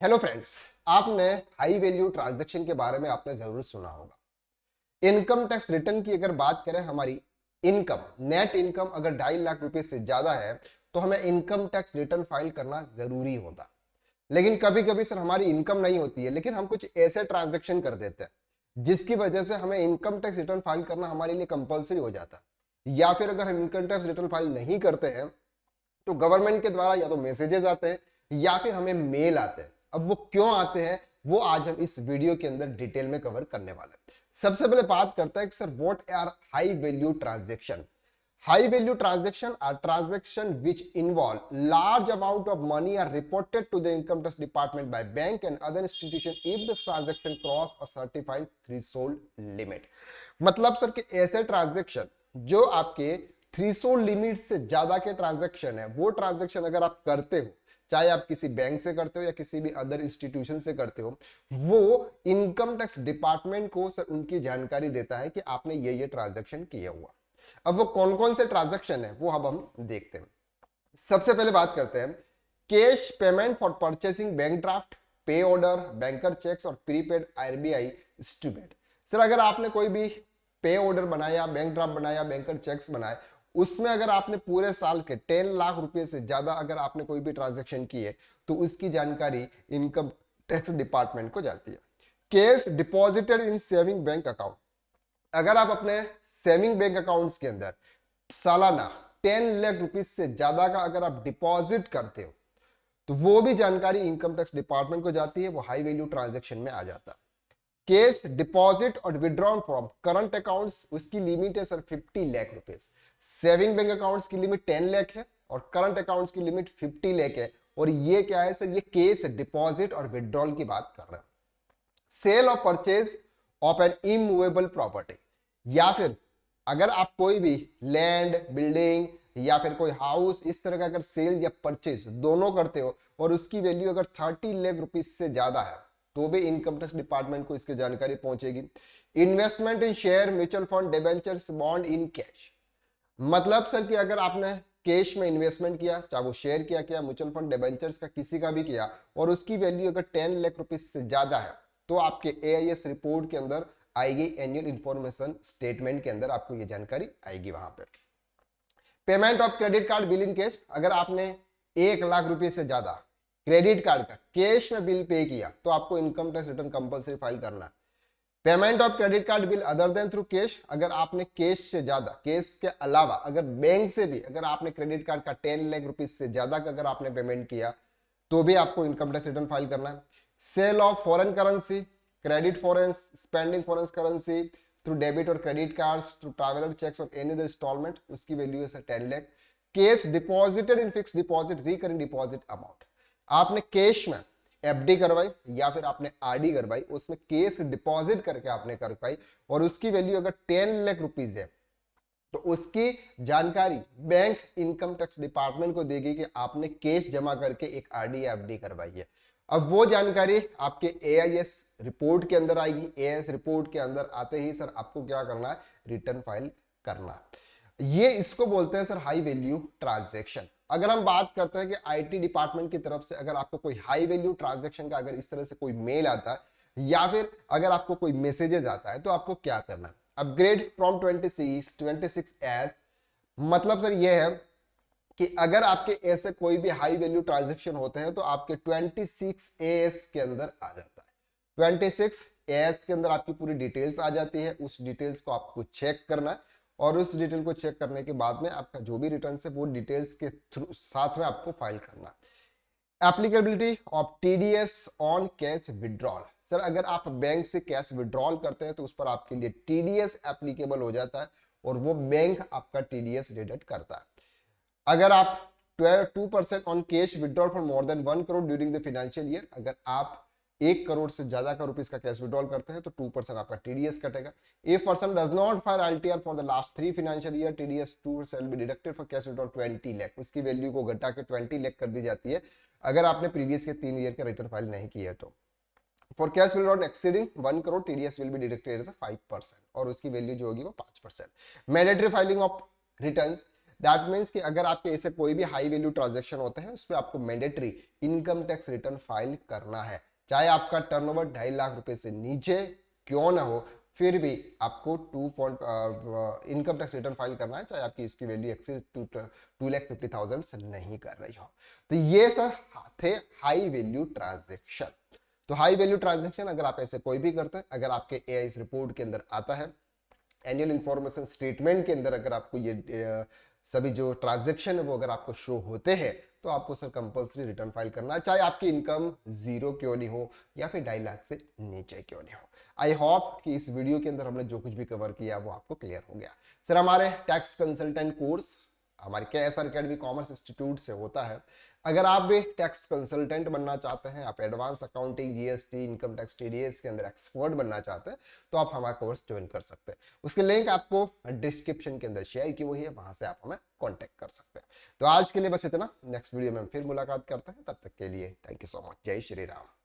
Hello friends, आपने high value transaction के बारे में आपने जरूर सुना होगा। इनकम टैक्स रिटर्न की अगर बात करें, हमारी इनकम नेट इनकम अगर 2.5 लाख रुपए से ज्यादा है तो हमें इनकम टैक्स रिटर्न फाइल करना जरूरी होता। लेकिन कभी कभी सर हमारी इनकम नहीं होती है, लेकिन हम कुछ ऐसे ट्रांजेक्शन कर देते हैं जिसकी वजह से हमें इनकम टैक्स रिटर्न फाइल करना हमारे लिए कंपलसरी हो जाता है। या फिर अगर हम इनकम टैक्स रिटर्न फाइल नहीं करते हैं तो गवर्नमेंट के द्वारा या तो मैसेजेस आते हैं या फिर हमें मेल आते हैं। अब वो क्यों आते हैं वो आज हम इस वीडियो के अंदर डिटेल में कवर करने वाले हैं। सबसे पहले बात करते हैं कि sir what are high value transaction. High value transaction are transaction which involve large amount of money are reported to the income tax department by bank and other institution if this transaction cross a certified threshold limit। मतलब sir कि ऐसे transaction जो आपके threshold limit से ज्यादा के transaction है, वो ट्रांजैक्शन अगर आप करते हो, चाहे आप किसी बैंक से करते हो या किसी भी अदर इंस्टीट्यूशन से करते हो, वो इनकम टैक्स डिपार्टमेंट को सर उनकी जानकारी देता है कि आपने ये ट्रांजैक्शन किया हुआ। अब वो कौन कौन से ट्रांजैक्शन है वो अब हम देखते हैं। सबसे पहले बात करते हैं cash payment for purchasing bank draft, पे ऑर्डर, बैंकर चेक्स और प्रीपेड आरबीआई स्टूडेंट। सर अगर आपने कोई भी पे ऑर्डर बनाया, बैंक ड्राफ्ट बनाया, बैंकर चेक्स बनाए, उसमें अगर आपने पूरे साल के 10 लाख रुपए से ज्यादा अगर आपने कोई भी ट्रांजैक्शन किए तो उसकी जानकारी इनकम टैक्स डिपार्टमेंट को जाती है। कैश डिपॉजिटेड इन सेविंग बैंक अकाउंट, अगर आप अपने सेविंग बैंक अकाउंट्स के अंदर सालाना 10 लाख रुपीज से ज्यादा का अगर आप डिपॉजिट करते हो तो वो भी जानकारी इनकम टैक्स डिपार्टमेंट को जाती है, वो हाई वैल्यू ट्रांजैक्शन में आ जाता है। कैश डिपॉजिट और विड्रॉन फ्रॉम करंट अकाउंट्स, उसकी लिमिट है sir 50 lakh rupees. Saving bank accounts की लिमिट 10 लाख है और करंट अकाउंट्स की लिमिट 50 लाख है। और ये क्या है सर, ये कैश डिपॉजिट और विड्रॉल की बात कर रहे हैं। सेल और purchase of N immovable property, या फिर अगर आप कोई भी लैंड, बिल्डिंग या फिर कोई हाउस इस तरह का अगर सेल या परचेज दोनों करते हो और उसकी वैल्यू अगर 30 लाख रुपीज से ज्यादा है तो भी इनकम टैक्स डिपार्टमेंट को इसकी जानकारी पहुंचेगी। Investment in share, mutual fund, debentures, bond in cash, मतलब सर कि अगर आपने कैश में इन्वेस्टमेंट किया, चाहे वो शेयर किया म्यूचुअल फंड, डिबेंचर्स का किसी का भी किया, और उसकी वैल्यू अगर 10 लाख रुपीज से ज्यादा है तो आपके एआईएस रिपोर्ट के अंदर आएगी, एनुअल इंफॉर्मेशन स्टेटमेंट के अंदर आपको ये जानकारी आएगी वहां पे। Payment of credit card bill in cash, अगर आपने 1 लाख रुपए से ज्यादा क्रेडिट कार्ड का कैश में बिल पे किया तो आपको income tax return compulsory file करना है। Payment of credit card bill other than through cash, अगर आपने कैश से ज्यादा, कैश के अलावा अगर बैंक से भी अगर आपने क्रेडिट कार्ड का 10 लाख रुपीज से ज्यादा का अगर आपने पेमेंट किया तो भी आपको इनकम टैक्स रिटर्न फाइल करना है। Sale of foreign currency, credit foreign spending foreign currency through debit और credit cards, through traveller cheques और एनी अदर इंस्टॉलमेंट, उसकी वैल्यू है sir 10 lakh. Cash deposited in fix deposit, recurring deposit amount, आपने cash में FD करवाई या फिर आपने आरडी करवाई, उसमें कैश डिपॉजिट करके आपने करवाई और उसकी वैल्यू अगर 10 लाख रुपीज है तो उसकी जानकारी बैंक इनकम टैक्स डिपार्टमेंट को देगी कि आपने कैश जमा करके एक आरडी या एफडी करवाई है। अब वो जानकारी आपके एआईएस रिपोर्ट के अंदर आएगी। एआईएस रिपोर्ट के अंदर आते ही सर आपको क्या करना है, रिटर्न फाइल करना है। ये इसको बोलते हैं सर हाई वैल्यू ट्रांजैक्शन। अगर हम बात करते हैं कि आईटी डिपार्टमेंट की तरफ से अगर आपको कोई हाई वैल्यू ट्रांजैक्शन का अगर इस तरह से कोई मेल आता है या फिर अगर आपको कोई मैसेजेस आता है तो आपको क्या करना है, अपग्रेड फ्रॉम 26 एस, मतलब सर ये है कि अगर आपके ऐसे कोई भी हाई वैल्यू ट्रांजैक्शन होते हैं तो आपके 26 एस के अंदर आ जाता है। 26 एस के अंदर आपकी पूरी डिटेल्स आ जाती है, उस डिटेल्स को आपको चेक करना है और उस डिटेल को चेक करने के बाद में आपका जो भी रिटर्न है वो डिटेल्स के थ्रू साथ में आपको फाइल करना। Applicability of TDS on cash withdrawal, sir अगर आप बैंक से कैश विड्रॉल करते हैं तो उस पर आपके लिए टीडीएस एप्लीकेबल हो जाता है और वो बैंक आपका टीडीएस डिडक्ट करता है। अगर आप 2% on cash withdrawal for more than 1 crore during the financial year, अगर आप 1 करोड़ से ज्यादा का रुपीस का कैश विड्रॉल करते हैं तो 2% आपका टीडीएस कटेगा। If person does not file LTR for the last 3 financial year, TDS 2 will be deducted for cash withdrawal 20 lakh, उसकी वैल्यू को घटा के 20 लाख कर दी जाती है अगर आपने प्रीवियस के 3 ईयर का रिटर्न फाइल नहीं किया तो। For cash withdrawal exceeding 1 crore, TDS will be deducted as 5% और उसकी वैल्यू जो होगी वो 5%। Mandatory filing of returns, that means कि अगर आपके ऐसे कोई भी हाई वैल्यू ट्रांजेक्शन होते हैं उसमें आपको mandatory income tax return file करना है, चाहे आपका टर्नओवर 2.5 लाख रुपए से नीचे क्यों ना हो, फिर भी आपको इनकम टैक्स रिटर्न फाइल करना है, चाहे आपकी इसकी वैल्यू एक्सीड 2,50,000 से नहीं कर रही हो। तो ये सर थे हाई वैल्यू ट्रांजेक्शन। तो हाई वैल्यू ट्रांजेक्शन अगर आप ऐसे कोई भी करते हैं, अगर आपके एआईएस रिपोर्ट के अंदर आता है, एनुअल इंफॉर्मेशन स्टेटमेंट के अंदर अगर आपको ये सभी जो ट्रांजेक्शन है वो अगर आपको शो होते हैं, तो आपको सर कंपल्सरी रिटर्न फाइल करना है, चाहे आपकी इनकम 0 क्यों नहीं हो या फिर 2.5 लाख से नीचे क्यों नहीं हो। आई होप कि इस वीडियो के अंदर हमने जो कुछ भी कवर किया वो आपको क्लियर हो गया। सर हमारे टैक्स कंसल्टेंट कोर्स हमारे KSR अकेडमी कॉमर्स इंस्टीट्यूट से होता है। अगर आप भी टैक्स कंसल्टेंट बनना चाहते हैं, आप advance accounting, GST, income tax, TDS के अंदर एक्सपर्ट बनना चाहते हैं, तो आप हमारा कोर्स ज्वाइन कर सकते हैं। उसके लिंक आपको डिस्क्रिप्शन के अंदर शेयर की हुई है, वहां से आप हमें कांटेक्ट कर सकते हैं। तो आज के लिए बस इतना, नेक्स्ट वीडियो में फिर मुलाकात करते हैं, तब तक के लिए थैंक यू सो मच। जय श्री राम।